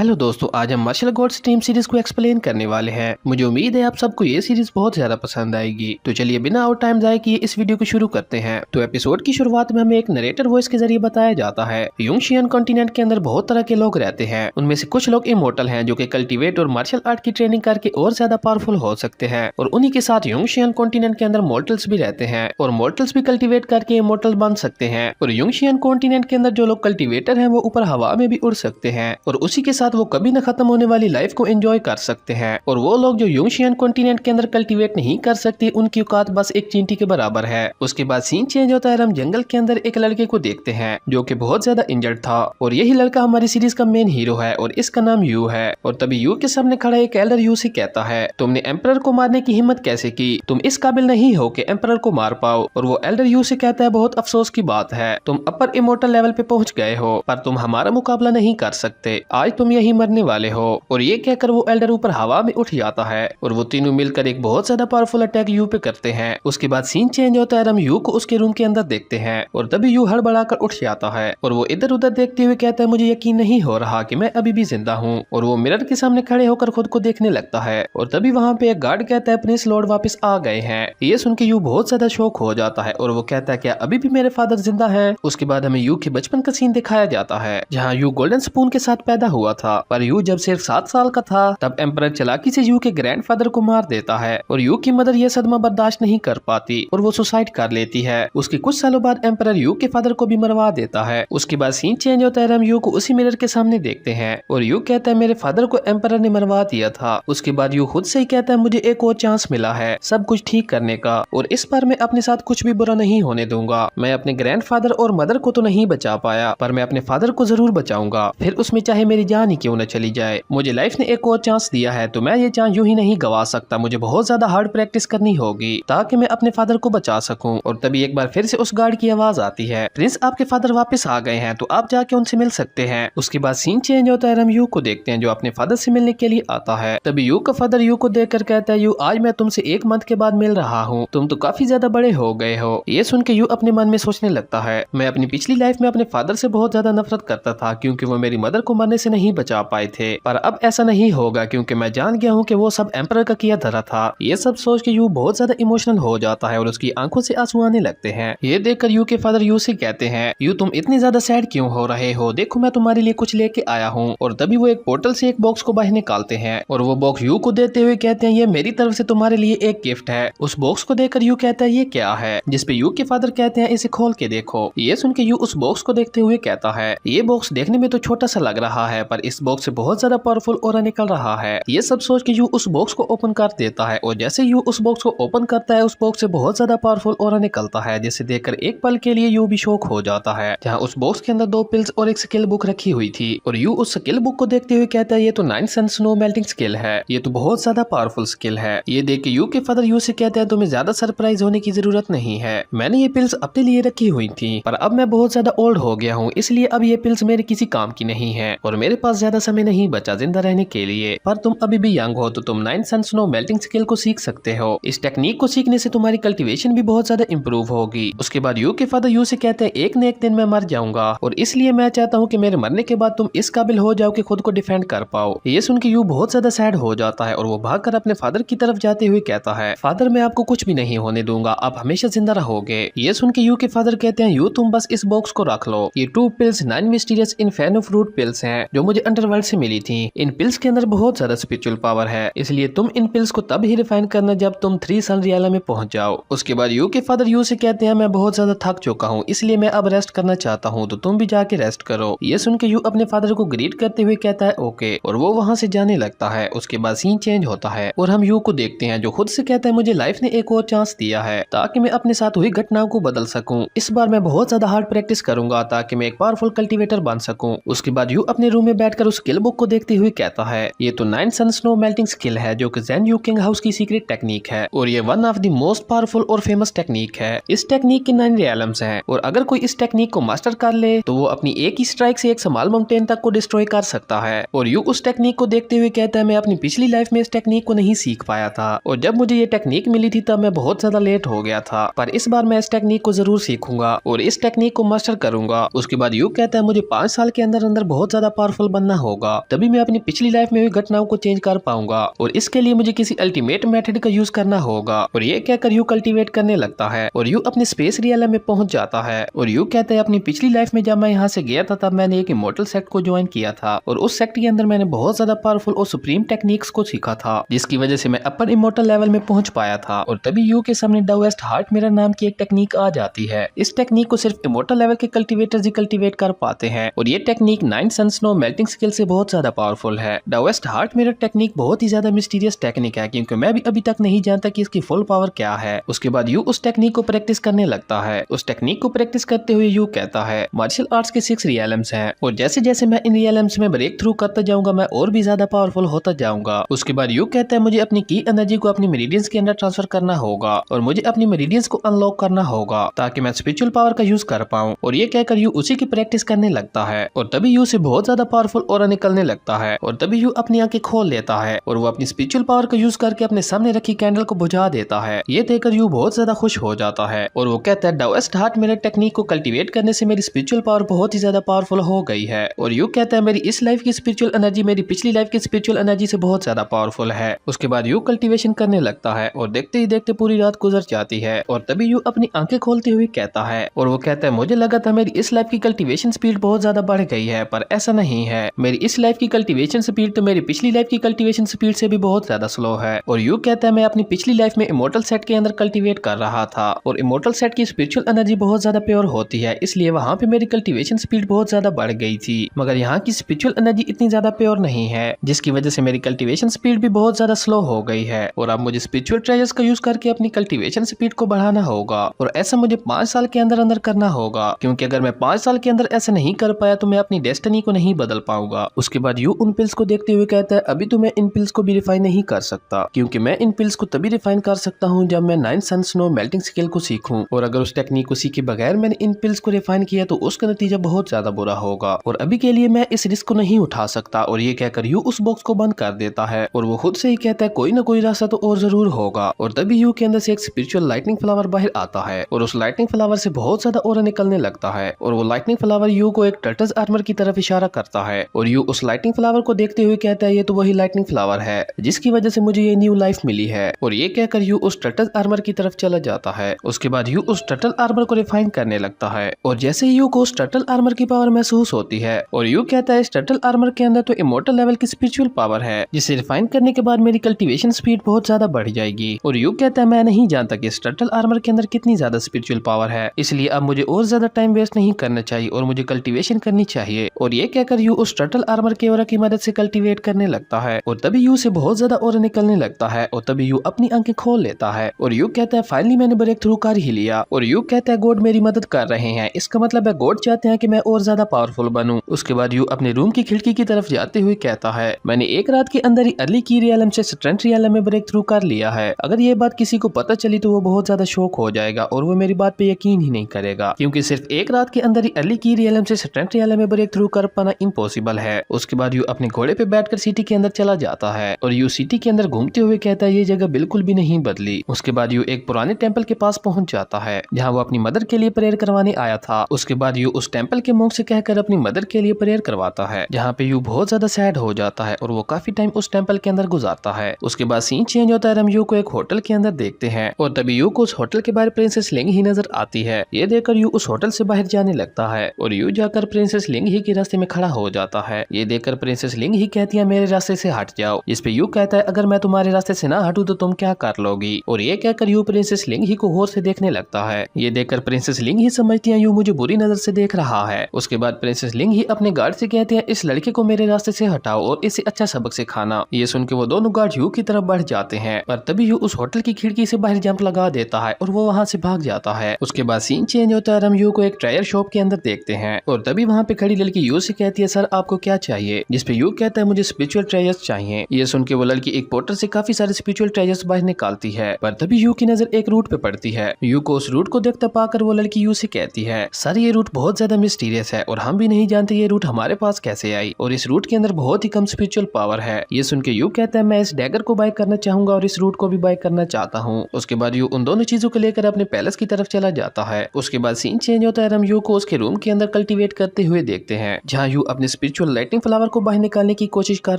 Hello दोस्तों, आज हम मार्शल गॉड्स टीम सीरीज को एक्सप्लेन करने वाले हैं। मुझे उम्मीद है आप सबको ये सीरीज बहुत ज्यादा पसंद आएगी। तो चलिए बिना और टाइम जाए किए इस वीडियो को शुरू करते हैं। तो एपिसोड की शुरुआत में हमें एक नरेटर वॉइस के जरिए बताया जाता है यूंगशियन कॉन्टिनेंट के अंदर बहुत तरह के लोग रहते हैं। उनमें से कुछ लोग इमोर्टल हैं जो कि कल्टीवेट और मार्शल आर्ट की ट्रेनिंग करके और ज्यादा पावरफुल हो सकते हैं, और उन्हीं के साथ यूंगशियन कॉन्टिनेंट के अंदर मोर्टल्स भी रहते हैं और मोर्टल्स भी कल्टीवेट करके इमोर्टल बन सकते हैं। और यूंगशियन कॉन्टिनेंट के अंदर जो लोग कल्टीवेटर हैं वो ऊपर हवा में भी उड़ सकते हैं और उसी के साथ वो कभी न खत्म होने वाली लाइफ को एंजॉय कर सकते हैं। और वो लोग जो यूंगशियन कॉन्टिनेंट के अंदर कल्टीवेट नहीं कर सकते, उनकी औकात बस एक चींटी के बराबर है। उसके बाद सीन चेंज होता है, हम जंगल के अंदर एक लड़के को देखते हैं जो कि बहुत ज्यादा इंजर्ड था, और यही लड़का हमारी सीरीज का मेन हीरो है और इसका नाम यू है। और तभी यू के सामने खड़ा एक एल्डर यू से कहता है, तुमने एम्परर को मारने की हिम्मत कैसे की? तुम इस काबिल नहीं हो कि एम्परर को मार पाओ। और वो एल्डर यू से कहता है, बहुत अफसोस की बात है, तुम अपर इमोर्टल लेवल पे पहुंच गए हो, पर तुम हमारा मुकाबला नहीं कर सकते। आज तुम यही मरने वाले हो। और ये कहकर वो एल्डर ऊपर हवा में उठ जाता है और वो तीनों मिलकर एक बहुत ज्यादा पावरफुल अटैक यू पे करते हैं। उसके बाद सीन चेंज होता है, हम यू को उसके रूम के अंदर देखते हैं और तभी यू हड़बड़ाकर उठ जाता है और वो इधर उधर देखते हुए कहता है, मुझे यकीन नहीं हो रहा कि मैं अभी भी जिंदा हूँ। और वो मिरर के सामने खड़े होकर खुद को देखने लगता है और तभी वहाँ पे एक गार्ड कहता है, प्रिंस लॉर्ड वापस आ गए हैं। ये सुन के यू बहुत ज्यादा शौक हो जाता है और वो कहता है, क्या अभी भी मेरे फादर जिंदा है? उसके बाद हमें यू के बचपन का सीन दिखाया जाता है जहाँ यू गोल्डन स्पून के साथ पैदा हुआ था, पर यू जब सिर्फ 7 साल का था तब एम्परर चालाकी से यू के ग्रैंडफादर को मार देता है और यू की मदर यह सदमा बर्दाश्त नहीं कर पाती और वो सुसाइड कर लेती है। उसके कुछ सालों बाद एम्परर यू के फादर को भी मरवा देता है। उसके बाद सीन चेंज होता है, हम यू को उसी मिरर के सामने देखते हैं और यू कहता है, मेरे फादर को एम्परर ने मरवा दिया था। उसके बाद यू खुद से ही कहता है, मुझे एक और चांस मिला है सब कुछ ठीक करने का, और इस बार मैं अपने साथ कुछ भी बुरा नहीं होने दूंगा। मैं अपने ग्रैंडफादर और मदर को तो नहीं बचा पाया, पर मैं अपने फादर को जरूर बचाऊंगा, फिर उसमें चाहे मेरी जान ही क्यों न चली जाए। मुझे लाइफ ने एक और चांस दिया है तो मैं ये चांस यूं ही नहीं गवा सकता। मुझे बहुत ज्यादा हार्ड प्रैक्टिस करनी होगी ताकि मैं अपने फादर को बचा सकूं। और तभी एक बार फिर से उस गार्ड की आवाज आती है, प्रिंस आपके फादर वापस आ गए हैं, तो आप जाके उनसे मिल सकते हैं। उसके बाद सीन चेंज होता है, हम यू को देखते हैं जो अपने फादर से मिलने के लिए आता है। तभी यू का फादर यू को देखकर कहता है, यू आज मैं तुमसे 1 मंथ के बाद मिल रहा हूँ, तुम तो काफी ज्यादा बड़े हो गए हो। ये सुन के यू अपने मन में सोचने लगता है, मैं अपनी पिछली लाइफ में अपने फादर से बहुत ज्यादा नफरत करता था क्योंकि वो मेरी मदर को मरने से नहीं बचा पाए थे, पर अब ऐसा नहीं होगा क्योंकि मैं जान गया हूँ कि वो सब एम्परर का किया धरा था। ये सब सोच के यू बहुत ज्यादा इमोशनल हो जाता है और उसकी आंखों से आंसू आने लगते हैं। ये देखकर यू के फादर यू से कहते हैं, यू तुम इतनी ज्यादा सैड क्यों हो रहे हो? देखो मैं तुम्हारे लिए कुछ लेके आया हूँ। और तभी वो एक पोर्टल से एक बॉक्स को बाहर निकालते हैं और वो बॉक्स यू को देते हुए कहते हैं, ये मेरी तरफ से तुम्हारे लिए एक गिफ्ट है। उस बॉक्स को देखकर यू कहता है, ये क्या है? जिसपे यू के फादर कहते हैं, इसे खोल के देखो। ये सुन के यू उस बॉक्स को देखते हुए कहता है, ये बॉक्स देखने में तो छोटा सा लग रहा है, पर इस बॉक्स से बहुत ज्यादा पावरफुल ऑरा निकल रहा है। ये सब सोच के यू उस बॉक्स को ओपन कर देता है और जैसे यू उस बॉक्स को ओपन करता है, उस बॉक्स से बहुत ज्यादा पावरफुल ऑरा निकलता है, जिसे देखकर एक पल के लिए यू भी शॉक हो जाता है। जहाँ उस बॉक्स के अंदर 2 पिल्स और एक स्किल बुक रखी हुई थी और यू उस स्किल बुक को देखते हुए कहता है, ये तो 9 सन स्नो मेल्टिंग स्किल है, ये तो बहुत ज्यादा पावरफुल स्किल है। ये देख के यू के फादर यू से कहते हैं, तुम्हें ज्यादा सरप्राइज होने की जरूरत नहीं है, मैंने ये पिल्स अपने लिए रखी हुई थी, पर अब मैं बहुत ज्यादा ओल्ड हो गया हूँ, इसलिए अब ये पिल्स मेरे किसी काम की नहीं है और मेरे पास ज्यादा समय नहीं बचा जिंदा रहने के लिए, पर तुम अभी भी यंग हो तो तुम 9 सन स्नो मेल्टिंग स्किल को सीख सकते हो। इस टेक्निक को सीखने से तुम्हारी कल्टीवेशन भी बहुत ज्यादा इंप्रूव होगी। उसके बाद यू के फादर यू से कहते हैं, एक न एक दिन मैं मर जाऊंगा और इसलिए मैं चाहता हूँ कि मेरे मरने के बाद तुम इस काबिल हो जाओ कि खुद को डिफेंड कर पाओ। ये सुन के यू बहुत ज्यादा सैड हो जाता है और वो भागकर अपने फादर की तरफ जाते हुए कहता है, फादर मैं आपको कुछ भी नहीं होने दूंगा, आप हमेशा जिंदा रहोगे। ये सुन के यू के फादर कहते हैं, यू तुम बस इस बॉक्स को रख लो, ये 2 पिल्स 9 मिस्टीरियस इन्फेर्नो फ्रूट पिल्स हैं जो मुझे अंडरवर्ल्ड से मिली थी। इन पिल्स के अंदर बहुत ज्यादा स्पिरिचुअल पावर है, इसलिए तुम इन पिल्स को तब ही रिफाइन करना जब तुम 3 सन रियाला में पहुंच जाओ। उसके बाद यू के फादर यू से कहते हैं, मैं बहुत ज्यादा थक चुका हूँ, इसलिए मैं अब रेस्ट करना चाहता हूँ, तो तुम भी जाके रेस्ट करो। ये सुन के यू अपने फादर को ग्रीट करते हुए कहता है, ओके, और वो वहाँ से जाने लगता है। उसके बाद सीन चेंज होता है और हम यू को देखते हैं जो खुद से कहता है, मुझे लाइफ ने एक और चांस दिया है ताकि मैं अपने साथ हुई घटनाओं को बदल सकूं। इस बार मैं बहुत ज्यादा हार्ड प्रैक्टिस करूंगा ताकि मैं एक पावरफुल कल्टीवेटर बन सकूं। उसके बाद यू अपने रूम में बैठकर उस स्किल बुक को देखते हुए कहता है, ये तो 9 सन स्नो मेल्टिंग स्किल है जो कि ज़ेन यू किंग हाउस की सीक्रेट टेक्निक है और ये one of the most powerful और फेमस टेक्निक है। इस टेक्निक के 9 रियलम्स हैं और अगर कोई इस टेक्निक को मास्टर कर ले तो वो अपनी एक ही स्ट्राइक से एक स्मॉल माउंटेन तक को डिस्ट्रॉय कर सकता है। और यू उस टेक्निक को देखते हुए कहता है, मैं अपनी पिछली लाइफ में इस टेक्निक को नहीं सीख पाया था और जब मुझे ये टेक्निक मिली थी तब मैं बहुत ज्यादा लेट हो गया था, पर इस बार मैं इस टेक्निक को जरूर सीखूंगा और इस टेक्निक को मास्टर करूंगा। उसके बाद यू कहता है, मुझे 5 साल के अंदर अंदर बहुत ज्यादा पावरफुल बनना करना होगा, तभी मैं अपनी पिछली लाइफ में हुई घटनाओं को चेंज कर पाऊंगा और इसके लिए मुझे किसी अल्टीमेट मेथड का यूज करना होगा। और ये कहकर यू कल्टीवेट करने लगता है और यू अपने स्पेस रियल में पहुंच जाता है। और यू कहता है अपनी पिछली लाइफ में जब मैं यहाँ से गया था तब मैंने एक इमोर्टल सेक्ट को ज्वाइन किया था और उस सेक्ट के अंदर मैंने बहुत ज्यादा पावरफुल और सुप्रीम टेक्निक्स को सीखा था, जिसकी वजह से मैं अपर इमोर्टल लेवल में पहुंच पाया था। और तभी यू के सामने डाउएस्ट हार्ट मिरर नाम की एक टेक्निक आ जाती है। इस टेक्निक को सिर्फ इमोर्टल लेवल के कल्टीवेटर्स ही कल्टीवेट कर पाते हैं और ये technique 9 sun snow melting skill से बहुत ज्यादा पावरफुल है। डाउएस्ट हार्ट मिरर टेक्निक बहुत ही ज्यादा मिस्टीरियस टेक्निक है क्योंकि मैं भी अभी तक नहीं जानता कि इसकी फुल पावर क्या है। उसके बाद यू उस टेक्निक को प्रैक्टिस करने लगता है। उस टेक्निक को प्रैक्टिस करते हुए यू कहता है मार्शल आर्ट्स के 6 रियलम्स हैं और जैसे जैसे मैं इन रियलम्स में ब्रेक थ्रू करता जाऊंगा मैं और भी ज्यादा पावरफुल होता जाऊंगा। उसके बाद यू कहता है मुझे अपनी की एनर्जी को अपनी मेरिडियंस के अंदर ट्रांसफर करना होगा और मुझे अपनी मेरिडियंस को अनलॉक करना होगा ताकि मैं स्पिरिचुअल पावर का यूज कर पाऊं। और ये कहकर यू उसी की प्रैक्टिस करने लगता है और तभी यू से बहुत ज्यादा पावरफुल ऑरा निकलने लगता है और तभी यू अपनी आंखें खोल लेता है और वो अपनी स्पिरिचुअल पावर का यूज करके अपने सामने रखी कैंडल को बुझा देता है। ये देखकर यू बहुत ज्यादा खुश हो जाता है और वो कहता है डाउएस्ट हार्ट मिरर टेक्निक को कल्टीवेट करने से मेरी स्पिरिचुअल पावर बहुत ही ज्यादा पावरफुल हो गई है। और यू कहता है मेरी इस लाइफ की स्पिरिचुअल एनर्जी मेरी पिछली लाइफ की स्पिरिचुअल एनर्जी से बहुत ज्यादा पावरफुल है। उसके बाद यू कल्टीवेशन करने लगता है और देखते ही देखते पूरी रात गुजर जाती है और तभी यू अपनी आंखें खोलते हुए कहता है और वो कहता है मुझे लगा था मेरी इस लाइफ की कल्टीवेशन स्पीड बहुत ज्यादा बढ़ गई है पर ऐसा नहीं है। मेरी इस लाइफ की कल्टीवेशन स्पीड तो मेरी पिछली लाइफ की कल्टीवेशन स्पीड से भी बहुत ज्यादा स्लो है। और यू कहता है मैं अपनी पिछली लाइफ में इमोर्टल सेट के अंदर कल्टीवेट कर रहा था और इमोर्टल सेट की स्पिरिचुअल एनर्जी बहुत ज्यादा प्योर होती है इसलिए वहाँ पे मेरी कल्टीवेशन स्पीड बहुत ज्यादा बढ़ गई थी, मगर यहाँ की स्पिरिचुअल एनर्जी इतनी ज्यादा प्योर नहीं है जिसकी वजह से मेरी कल्टीवेशन स्पीड भी बहुत ज्यादा स्लो हो गई है। और अब मुझे स्पिरिचुअल ट्रेजर्स का यूज करके अपनी कल्टीवेशन स्पीड को बढ़ाना होगा और ऐसा मुझे 5 साल के अंदर अंदर करना होगा क्योंकि अगर मैं 5 साल के अंदर ऐसा नहीं कर पाया तो मैं अपनी डेस्टिनी को नहीं बदल पाऊंगा। उसके बाद यू उन पिल्स को देखते हुए कहता है अभी तो मैं इन पिल्स को भी रिफाइन नहीं कर सकता क्योंकि मैं इन पिल्स को तभी रिफाइन कर सकता हूँ जब मैं 9 सन स्नो मेल्टिंग स्किल को सीखूं और अगर उस टेक्निक को सीखे बगैर मैंने इन पिल्स को रिफाइन किया तो उसका नतीजा बहुत ज्यादा बुरा होगा और अभी के लिए मैं इस रिस्क को नहीं उठा सकता। और ये कहकर यू उस बॉक्स को बंद कर देता है और वो खुद से ही कहता है कोई ना कोई रास्ता तो और जरूर होगा। और तभी यू के अंदर से एक स्पिरिचुअल लाइटनिंग फ्लावर बाहर आता है और उस लाइटनिंग फ्लावर से बहुत ज्यादा ऑरा निकलने लगता है और वो लाइटनिंग फ्लावर यू को एक टर्टल्स आर्मर की तरफ इशारा करता है और यू उस लाइटनिंग फ्लावर को देखते हुए कहता है ये तो वही लाइटनिंग फ्लावर है जिसकी वजह से मुझे ये न्यू लाइफ मिली है। और ये कहकर यू उस टर्टल आर्मर की तरफ चला जाता है। उसके बाद यू उस टर्टल आर्मर को रिफाइन करने लगता है और जैसे यू को उस टर्टल आर्मर की पावर महसूस होती है और यू कहता है इस टर्टल आर्मर के अंदर तो इमोर्टल लेवल की स्पिरिचुअल पावर है जिसे रिफाइन करने के बाद मेरी कल्टीवेशन स्पीड बहुत ज्यादा बढ़ जाएगी। और यू कहता है मैं नहीं जानता कि इस टर्टल आर्मर के अंदर कितनी ज्यादा स्पिरिचुअल पावर है इसलिए अब मुझे और ज्यादा टाइम वेस्ट नहीं करना चाहिए और मुझे कल्टीवेशन करनी चाहिए। और ये कहकर यू उस टर्टल आर्मर के ऑरा की मदद से कल्टीवेट करने लगता है और तभी यू से बहुत ज्यादा ऑरा निकलने लगता है और तभी यू अपनी आंखें खोल लेता है और यू कहता है फाइनली मैंने ब्रेक थ्रू कर ही लिया। और यू कहता है गॉड मेरी मदद कर रहे हैं, इसका मतलब है गॉड चाहते हैं कि मैं और ज्यादा पावरफुल बनूं। उसके बाद यू अपने रूम की खिड़की की तरफ जाते हुए कहता है मैंने एक रात के अंदर ही अर्ली की रियलम से स्ट्रेंथ रियलम में ब्रेक थ्रू कर लिया है। अगर ये बात किसी को पता चली तो वो बहुत ज्यादा शॉक हो जाएगा और वो मेरी बात पे यकीन ही नहीं करेगा क्योंकि सिर्फ एक रात के अंदर ही अर्ली की रियलम से स्ट्रेंथ रियलम में ब्रेक थ्रू कर पाना इम्पॉसिबल है। उसके बाद यू अपने घोड़े पे बैठकर सिटी के अंदर चला जाता है और यू सिटी के अंदर घूमते हुए कहता है ये जगह बिल्कुल भी नहीं बदली। उसके बाद यू एक पुराने टेम्पल के पास पहुंच जाता है जहाँ वो अपनी मदर के लिए प्रेयर करवाने आया था। उसके बाद यू उस टेम्पल के मोंक से कहकर अपनी मदर के लिए प्रेयर करवाता है जहाँ पे यू बहुत ज्यादा सैड हो जाता है और वो काफी टाइम उस टेम्पल के अंदर गुजारता है। उसके बाद सीन चेंज होता है, हम यू को एक होटल के अंदर देखते हैं और तभी यू को उस होटल के बाहर प्रिंसेस लिंग ही नजर आती है। ये देखकर यू उस होटल से बाहर जाने लगता है और यू जाकर प्रिंसेस लिंग ही के रास्ते में खड़ा हो जाता है। ये देखकर प्रिंसेस लिंग ही कहती है मेरे रास्ते से हट जाओ, जिस पे यू कहता है अगर मैं तुम्हारे रास्ते से ना हटूं तो तुम क्या कर लोगी। और ये कहकर यू प्रिंसेस लिंग ही को गौर से देखने लगता है। ये देखकर प्रिंसेस लिंग ही समझती है यू मुझे बुरी नजर से देख रहा है। उसके बाद प्रिंसेस लिंग ही अपने गार्ड से कहते हैं इस लड़के को मेरे रास्ते से हटाओ और इसे अच्छा सबक सिखाना। ये सुन के वो दोनों गार्ड यू की तरफ बढ़ जाते हैं पर तभी यू उस होटल की खिड़की से बाहर जंप लगा देता है और वो वहाँ से भाग जाता है। उसके बाद सीन चेंज होता है, हम यू को एक टायर शॉप के अंदर देखते हैं और तभी वहाँ पे खड़ी लड़की यू से कहती है सर आपको क्या चाहिए, जिसपे यू कहता है मुझे स्पिरिचुअल ट्रेजर्स चाहिए। ये सुन के वो लड़की एक पोर्टर से काफी सारे स्पिरिचुअल ट्रेजर्स बाहर निकालती है पर तभी यू की नजर एक रूट पे पड़ती है। यू को उस रूट को देखता पाकर वो लड़की यू से कहती है सर ये रूट बहुत ज्यादा मिस्टीरियस है और हम भी नहीं जानते ये रूट हमारे पास कैसे आई और इस रूट के अंदर बहुत ही कम स्पिरिचुअल पावर है। ये सुन के यू कहता है मैं इस डैगर को बाय करना चाहूंगा और इस रूट को भी बाय करना चाहता हूँ। उसके बाद यू उन दोनों चीजों को लेकर अपने पैलेस की तरफ चला जाता है। उसके बाद सीन चेंज होता है, हम यू को उसके रूम के अंदर कल्टीवेट करते हुए देखते हैं जहाँ यू अपने स्पिरिचुअल स्पिरिचुअल लाइटिंग फ्लावर को बाहर निकालने की कोशिश कर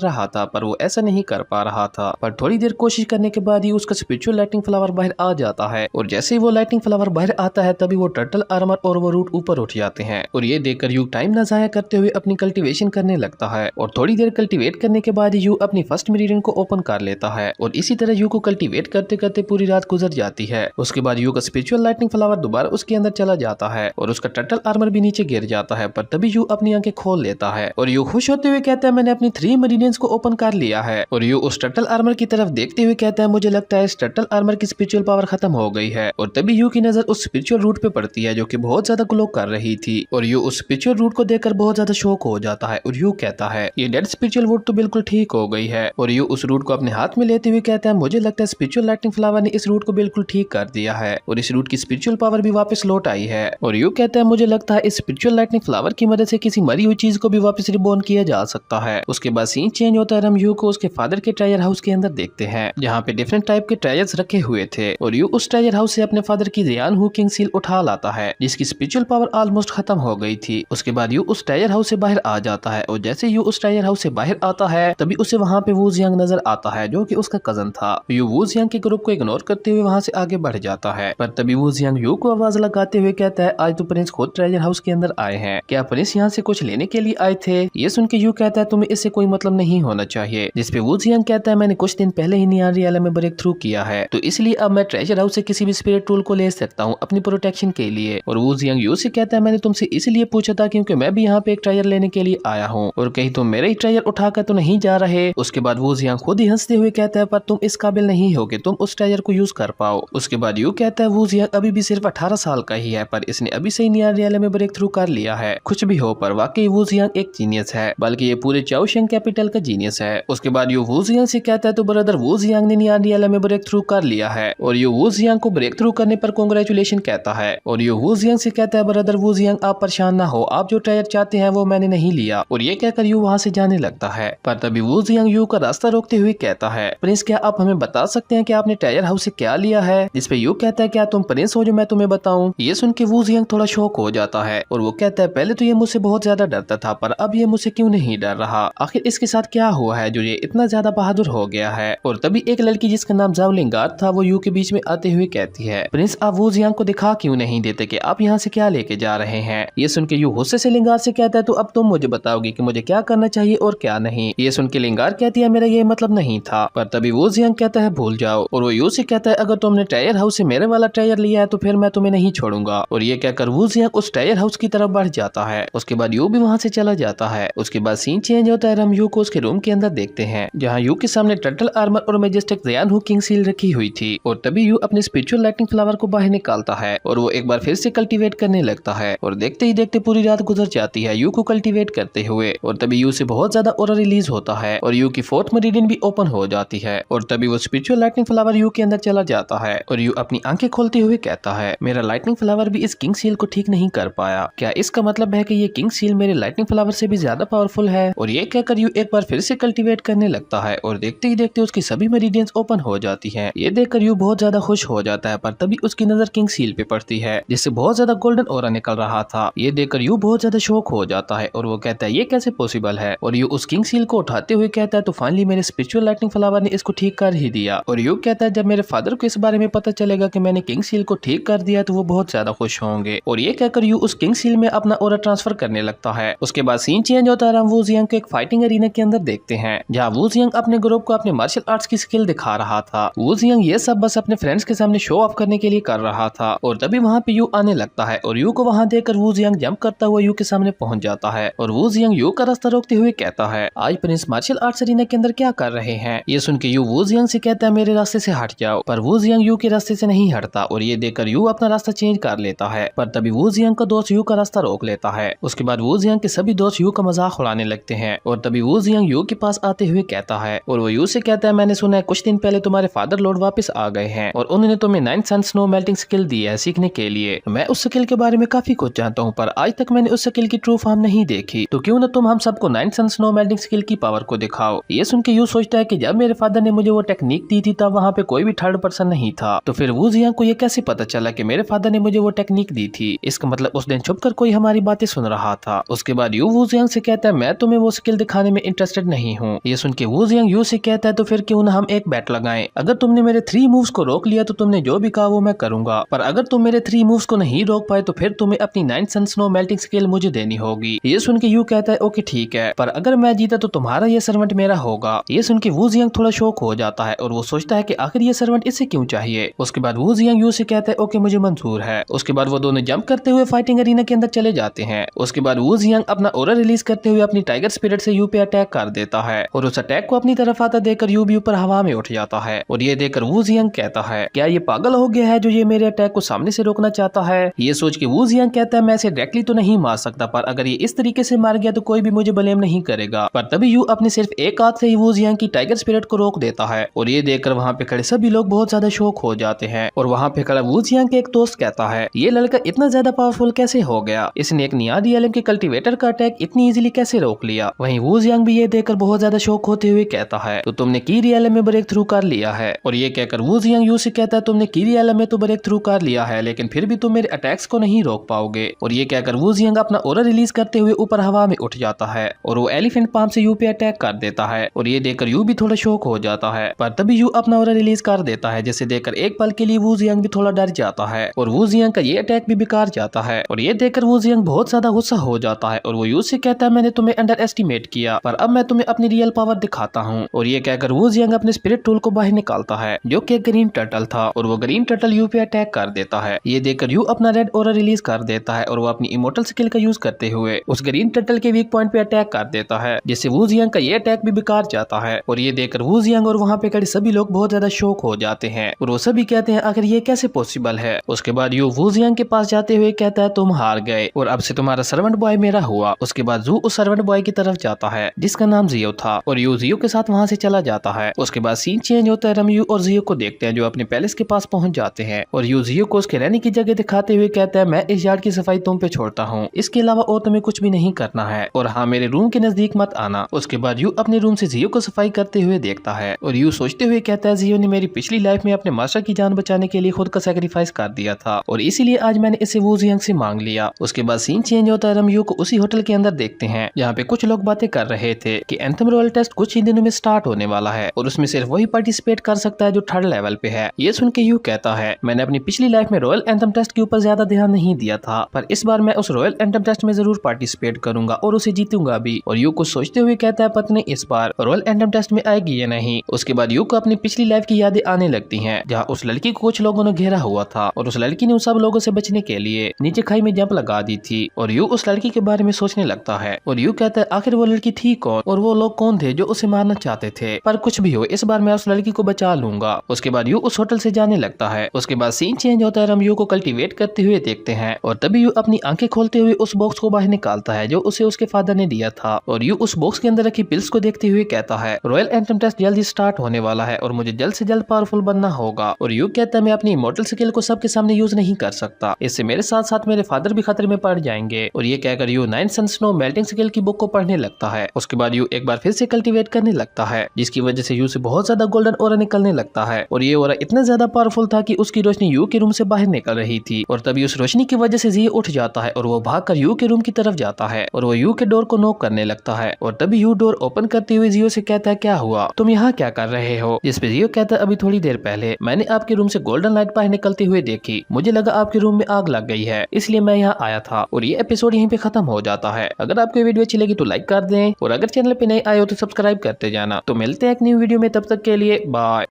रहा था, पर वो ऐसा नहीं कर पा रहा था। पर थोड़ी देर कोशिश करने के बाद ही उसका स्पिरिचुअल लाइटिंग फ्लावर बाहर आ जाता है और जैसे ही वो लाइटिंग फ्लावर बाहर आता है तभी वो टर्टल आर्मर और वो रूट ऊपर उठ जाते हैं। और ये देखकर यू टाइम न जाया करते हुए अपनी कल्टीवेशन करने लगता है और थोड़ी देर कल्टीवेट करने के बाद यू अपनी फर्स्ट मेरिडियन को ओपन कर लेता है और इसी तरह यू को कल्टीवेट करते करते पूरी रात गुजर जाती है। उसके बाद यू का स्पिरिचुअल लाइटिंग फ्लावर दोबारा उसके अंदर चला जाता है और उसका टर्टल आर्मर भी नीचे गिर जाता है, पर तभी यू अपनी आंखें खोल लेता है और यू खुश होते हुए कहता है मैंने अपनी 3 मेरिडियंस को ओपन कर लिया है। और यू उस टर्टल आर्मर की तरफ देखते हुए कहता है मुझे लगता है इस टर्टल आर्मर की स्पिरिचुअल पावर खत्म हो गई है। और तभी यू की नजर उस स्पिरिचुअल रूट पे पड़ती है जो कि बहुत ज्यादा ग्लो कर रही थी और यू उस स्पिरिचुअल रूट को देखकर बहुत ज्यादा शॉक हो जाता है और यू कहता है ये डेड स्पिरिचुअल रूट तो बिल्कुल ठीक हो गई है। और यू उस रूट को अपने हाथ में लेते हुए कहता है मुझे लगता है स्पिरिचुअल लाइटिंग फ्लावर ने इस रूट को बिल्कुल ठीक कर दिया है और इस रूट की स्पिरिचुअल पावर भी वापस लौट आई है। और यू कहता है मुझे लगता है इस स्पिरिचुअल लाइटिंग फ्लावर की मदद से किसी मरी हुई चीज को भी वापस रिबॉर्न किया जा सकता है। उसके बाद सीन चेंज होता है, हम यू को उसके फादर के ट्रेजर हाउस के अंदर देखते हैं जहाँ पे डिफरेंट टाइप के ट्रेजर्स रखे हुए थे और यू उस ट्रेजर हाउस से अपने फादर की जियान हू किंग सील उठा लाता है जिसकी स्पिरिचुअल पावर ऑलमोस्ट खत्म हो गई थी। उसके बाद यू उस ट्रेजर हाउस से बाहर आ जाता है और जैसे यू उस ट्रेजर हाउस से बाहर आता है तभी उसे वहाँ पे वू जियांग नजर आता है जो कि उसका कजन था। यू वू जियांग के ग्रुप को इग्नोर करते हुए वहाँ से आगे बढ़ जाता है, पर तभी वू जियांग यू को आवाज लगाते हुए कहता है आज तो प्रिंस खुद ट्रेजर हाउस के अंदर आए हैं, क्या प्रिंस यहाँ से कुछ लेने के लिए आए थे? ये सुन के यू कहता है तुम्हें इससे कोई मतलब नहीं होना चाहिए, जिसपे वू जियांग कहता है मैंने कुछ दिन पहले ही नियान रियाला में ब्रेक थ्रू किया है तो इसलिए अब मैं ट्रेजर हाउस से किसी भी स्पिरिट टूल को ले सकता हूँ अपनी प्रोटेक्शन के लिए। और वू जियांग यू से कहता है मैंने तुमसे इसलिए पूछा था क्योंकि मैं भी यहाँ पे एक ट्रेजर लेने के लिए आया हूँ और कहीं तुम मेरे ही ट्रेजर उठाकर तो नहीं जा रहे। उसके बाद वू जियांग खुद ही हंसते हुए कहता है पर तुम इस काबिल नहीं हो कि तुम उस ट्रेजर को यूज कर पाओ। उसके बाद यू कहता है वू जियांग अभी भी सिर्फ 18 साल का ही है पर इसने अभी से ही नियान रियाला में ब्रेक थ्रू कर लिया है। कुछ भी हो पर वाकई वू जियांग एक जीनियस है, बल्कि ये पूरे चाओशेंग कैपिटल का जीनियस है। उसके बाद यू वू जियांग से कहता है तो ब्रदर वू जियांग ने नियान रियाला में ब्रेक थ्रू कर लिया है और यू वू जियांग को ब्रेक थ्रू करने पर कांग्रेचुलेशन कहता है। और यू वू जियांग से कहता है ब्रदर वू जियांग आप परेशान ना हो, आप जो ट्रेजर चाहते हैं वो मैंने नहीं लिया। और ये कहकर यू वहाँ से जाने लगता है, पर तभी वू जियांग यू का रास्ता रोकते हुए कहता है प्रिंस क्या आप हमें बता सकते हैं कि आपने ट्रेजर हाउस से क्या लिया है? जिसपे यू कहता है क्या तुम प्रिंस हो जो मैं तुम्हें बताऊं? ये सुन के वू जियांग थोड़ा शॉक हो जाता है और वो कहता है पहले तो ये मुझसे बहुत ज्यादा डरता था पर अब ये मुझसे क्यों नहीं डर रहा, आखिर इसके साथ क्या हुआ है जो ये इतना ज्यादा बहादुर हो गया है? और तभी एक लड़की जिसका नाम जाओ लिंगार था वो यू के बीच में आते हुए कहती है प्रिंस आप वू जियांग को दिखा क्यों नहीं देते कि आप यहाँ से क्या लेके जा रहे हैं? ये सुन के यू गुस्से से लिंगार से कहता है तो अब तुम मुझे बताओगी कि मुझे क्या करना चाहिए और क्या नहीं। ये सुन के लिंगार कहती है मेरा ये मतलब नहीं था, पर तभी वू जियांग कहता है भूल जाओ और वो यू से कहता है अगर तुमने ट्रेजर हाउस से मेरे वाला ट्रेजर लिया है तो फिर मैं तुम्हें नहीं छोड़ूंगा। और ये कहकर वू जियांग उस ट्रेजर हाउस की तरफ बढ़ जाता है। उसके बाद यू भी वहाँ से चला जाता है। उसके बाद सीन चेंज होता है, हम यू को उसके रूम के अंदर देखते हैं जहाँ यू के सामने टर्टल आर्मर और मैजेस्टिक जियान हू किंग सील रखी हुई थी। और तभी यू अपने स्पिरिचुअल लाइटिंग फ्लावर को बाहर निकालता है और वो एक बार फिर से कल्टीवेट करने लगता है और देखते ही देखते पूरी रात गुजर जाती है यू को कल्टीवेट करते हुए। और तभी यू से बहुत ज्यादा ऑरा रिलीज होता है और यू की 4th मेरिडियन भी ओपन हो जाती है और तभी वो स्पिरिचुअल लाइटिंग फ्लावर यू के अंदर चला जाता है और यू अपनी आंखें खोलते हुए कहता है मेरा लाइटिंग फ्लावर भी इस किंग सील को ठीक नहीं कर पाया, क्या इसका मतलब है कि ये किंग सील मेरे लाइटिंग फ्लावर से भी ज्यादा पावरफुल है? और ये कहकर यू एक बार फिर से कल्टीवेट करने लगता है और देखते ही देखते उसकी सभी मेरिडियंस ओपन हो जाती हैं। ये देखकर यू बहुत ज्यादा खुश हो जाता है, पर तभी उसकी नजर किंग सील पे पड़ती है जिससे बहुत ज्यादा गोल्डन ऑरा निकल रहा था। ये देखकर यू बहुत ज्यादा शॉक हो जाता है और वो कहता है ये कैसे पॉसिबल है? और यू उस किंग सील को उठाते हुए कहता है तो फाइनली मेरे स्पिरिचुअल लाइटिंग फ्लावर ने इसको ठीक कर ही दिया। और यू कहता है जब मेरे फादर को इस बारे में पता चलेगा कि मैंने किंग सील को ठीक कर दिया तो वो बहुत ज्यादा खुश होंगे। और ये कहकर यू उस किंग सील में अपना ऑरा ट्रांसफर करने लगता है। उसके बाद सीन चेंज होता है, हम वू जियांग को एक फाइटिंग एरिना के अंदर देखते हैं जहाँ वू जियांग अपने ग्रुप को अपने मार्शल आर्ट्स की स्किल दिखा रहा था। वू जियांग ये सब बस अपने फ्रेंड्स के सामने शो ऑफ करने के लिए कर रहा था और तभी वहाँ पे यू आने लगता है और यू को वहाँ देखकर वू जियांग जंप करता हुआ यू के सामने पहुंच जाता है और वू जियांग यू का रास्ता रोकते हुए कहता है आज प्रिंस मार्शल आर्ट्स एरिना के अंदर क्या कर रहे हैं? ये सुन के यू वू जियांग से कहता है मेरे रास्ते से हट जाओ, पर वू जियांग यू के रास्ते से नहीं हटता और ये देखकर यू अपना रास्ता चेंज कर लेता है। पर तभी वू जियांग का दोस्त यू का रास्ता रोक लेता है। उसके बाद वू जियांग के सभी दोस्त यू का मजाक उड़ाने लगते हैं और तभी वू जियांग यू के पास आते हुए कहता है और वो यू से कहता है मैंने सुना है कुछ दिन पहले तुम्हारे फादर लॉर्ड वापस आ गए हैं और उन्होंने तुम्हें 9th सन स्नो मेल्टिंग स्किल दी है सीखने के लिए। मैं उस स्किल के बारे में काफी कुछ जानता हूँ पर आज तक मैंने उस स्किल की ट्रू फॉर्म नहीं देखी, तो क्यों न तुम हम सबको 9th सन स्नो मेल्टिंग स्किल की पावर को दिखाओ। ये सुन के यू सोचता है कि जब मेरे फादर ने मुझे वो टेक्निक दी थी तब वहाँ पे कोई भी थर्ड पर्सन नहीं था, तो फिर वू जियांग को ये कैसे पता चला कि मेरे फादर ने मुझे वो टेक्निक दी थी? इसका मतलब उस दिन छुपकर कोई हमारी बातें सुन रहा था। उसके बाद यू वू जियांग जियांग से कहता है मैं तुम्हें वो स्किल दिखाने में इंटरेस्टेड नहीं हूँ। ये सुन के वू जियांग यू से कहता है तो फिर क्यों ना हम एक बैट लगाएं। अगर तुमने मेरे 3 मूव्स को रोक लिया तो तुमने जो भी कहा वो मैं करूंगा, पर अगर तुम मेरे 3 मूव्स को नहीं रोक पाए तो फिर तुम्हें अपनी 9 सन स्नो मेल्टिंग स्किल मुझे देनी होगी। ये सुन के यू कहता है ओके ठीक है, पर अगर मैं जीता तो तुम्हारा ये सर्वेंट मेरा होगा। ये सुन के वू जियांग थोड़ा शौक हो जाता है और वो सोचता है कि आखिर ये सर्वेंट इससे क्यों चाहिए। उसके बाद वू जियांग यू से कहता है ओके मुझे मंजूर है। उसके बाद वो दोनों जंप करते हुए फाइटिंग अरीना के अंदर चले जाते हैं। उसके बाद वू जियांग अपना ऑरा रिलीज करते हुए अपनी टाइगर स्पिरिट से यू पे अटैक कर देता है और उस अटैक को अपनी तरफ आता देखकर यू भी ऊपर हवा में उठ जाता है। और ये देखकर वू जियांग कहता है क्या ये पागल हो गया है जो ये मेरे अटैक को सामने से रोकना चाहता है। ये सोच के वू जियांग कहता है मैं इसे डायरेक्टली तो नहीं मार सकता, पर अगर ये इस तरीके से मार गया तो कोई भी मुझे ब्लेम नहीं करेगा। पर तभी यू अपने सिर्फ एक हाथ से ही वू जियांग की टाइगर स्पिरिट को रोक देता है। और ये देखकर वहाँ पे खड़े सभी लोग बहुत ज्यादा शौक हो जाते हैं। और वहाँ पे खड़ा वू जियांग के एक दोस्त कहता है ये लड़का इतना ज्यादा पावरफुल कैसे हो गया, इसने एक निया रियलम के कल्टीवेटर का अटैक इतनी इजीली कैसे रोक लिया। वहीं वू जियांग भी ये देखकर बहुत ज्यादा शौक होते हुए कहता है तो तुमने की रियलम में ब्रेक थ्रू कर लिया है। और ये कहकर वू जियांग यू से कहता है तुमने की रियलम में तो ब्रेक थ्रू कर लिया है, लेकिन फिर भी तुम मेरे अटैक्स को नहीं रोक पाओगे। और ये कहकर वू जियांग अपना ऑरा रिलीज करते हुए ऊपर हवा में उठ जाता है और वो एलिफेंट पाम से यू पे अटैक कर देता है। और ये देखकर यू भी थोड़ा शौक हो जाता है, पर तभी यू अपना ऑरा रिलीज कर देता है, जिसे देखकर एक पल के लिए वू जियांग भी थोड़ा डर जाता है और वू जियांग का ये अटैक भी बेकार जाता है। और ये देखकर वू जियांग बहुत ज्यादा गुस्सा हो जाता है और वो यू से कहता है मैंने तुम्हें अंडर एस्टिमेट किया, पर अब मैं तुम्हें अपनी रियल पावर दिखाता हूँ। और ये कहकर वू जियांग अपने स्पिरिट टूल को बाहर निकालता है जो कि ग्रीन टर्टल था और वो ग्रीन टर्टल यू पे अटैक कर देता है। ये देखकर यू अपना रेड ऑरा रिलीज कर देता है और वो अपनी इमोर्टल स्किल का यूज करते हुए उस ग्रीन टर्टल के वीक पॉइंट पे अटैक कर देता है, जिससे वू जियांग का ये अटैक भी बेकार जाता है। और ये देखकर वू जियांग और वहाँ पे खड़े सभी लोग बहुत ज्यादा शौक हो जाते हैं और वो सभी कहते हैं आखिर ये कैसे पॉसिबल है। उसके बाद यू वू जियांग के पास जाते हुए कहता है तुम हार गए और अब से तुम्हारा सर्वेंट बॉय मेरा हुआ। उसके बाद जू उस सर्वेंट बॉय की तरफ जाता है जिसका नाम जियो था और यू जियो के साथ वहाँ से चला जाता है। उसके बाद सीन चेंज होता है, हम यू और जियो को देखते हैं जो अपने पैलेस के पास पहुंच जाते हैं और यू जियो को उसके रहने की जगह दिखाते हुए कहता है मैं इस यार्ड की सफाई तुम पे छोड़ता हूँ, इसके अलावा और तुम्हें कुछ भी नहीं करना है और हाँ मेरे रूम के नजदीक मत आना। उसके बाद यू अपने रूम से जियो को सफाई करते हुए देखता है और यू सोचते हुए कहता है जियो ने मेरी पिछली लाइफ में अपने मास्टर की जान बचाने के लिए खुद का सैक्रिफाइस कर दिया था और इसीलिए आज मैंने इसे वू जियांग से मांग लिया। उसके बाद सीन चेंज होता है, हम यू को उसी होटल के अंदर देखते हैं जहाँ पे कुछ लोग बातें कर रहे थे कि एंथम रॉयल टेस्ट कुछ ही दिनों में स्टार्ट होने वाला है और उसमें सिर्फ वही पार्टिसिपेट कर सकता है जो 3rd लेवल पे है। ये सुन के यू कहता है मैंने अपनी पिछली लाइफ में रॉयल एंथम टेस्ट के ऊपर ज्यादा ध्यान नहीं दिया था, पर इस बार मैं उस रॉयल एंथम टेस्ट में जरूर पार्टिसिपेट करूंगा और उसे जीतूंगा भी। और यू कुछ सोचते हुए कहता है पत्नी इस बार रॉयल एंथम टेस्ट में आएगी या नहीं। उसके बाद यू को अपनी पिछली लाइफ की यादें आने लगती हैं जहाँ उस लड़की को कुछ लोगों ने घेरा हुआ था और उस लड़की ने उन सब लोगों से बचने के लिए नीचे खाई में जंप लगा दी थी। और यू उस लड़की के बारे में सोचने लगता है और यू कहता है आखिर वो लड़की थी कौन और वो लोग कौन थे जो उसे मारना चाहते थे, पर कुछ भी हो इस बार मैं उस लड़की को बचा लूंगा। उसके बाद यू उस होटल से जाने लगता है। उसके बाद सीन चेंज होता है, हम यू को कल्टीवेट करते हुए देखते हैं और तभी यू अपनी आंखें खोलते हुए उस बॉक्स को बाहर निकालता है जो उसे उसके फादर ने दिया था। और यू उस बॉक्स के अंदर रखी पिल्स को देखते हुए कहता है रॉयल एंथम टेस्ट जल्दी स्टार्ट होने वाला है और मुझे जल्द से जल्द पावरफुल बनना होगा। और यू कहता है मैं अपनी इमोर्टल स्किल को सबके सामने यूज नहीं कर सकता, इससे मेरे साथ साथ मेरे फादर भी खतरे में पड़ जाएंगे। और ये कहकर you 9 sun snow melting skill की बुक को पढ़ने लगता है। उसके बाद यू एक बार फिर से कल्टीवेट करने लगता है जिसकी वजह से यू से बहुत ज्यादा गोल्डन ऑरा निकलने लगता है और ये ऑरा इतना ज्यादा पावरफुल था कि उसकी रोशनी यू के रूम से बाहर निकल रही थी। और तभी उस रोशनी की वजह से जियो उठ जाता है और वो भागकर यू के रूम की तरफ जाता है और वो यू के डोर को नॉक करने लगता है। और तभी यू डोर ओपन करते हुए जियो से कहता है क्या हुआ, तुम यहाँ क्या कर रहे हो। जिस पे जियो कहता है अभी थोड़ी देर पहले मैंने आपके रूम से गोल्डन लाइट बाहर निकलते हुए देखी, मुझे लगा आपके रूम में आग लग गई है इसलिए मैं यहाँ आया था। और ये एपिसोड यहीं पे खत्म हो जाता है। अगर आपको वीडियो अच्छी लगी तो लाइक कर दें और अगर चैनल पे नए आए हो तो सब्सक्राइब करते जाना। तो मिलते हैं एक न्यू वीडियो में, तब तक के लिए बाय।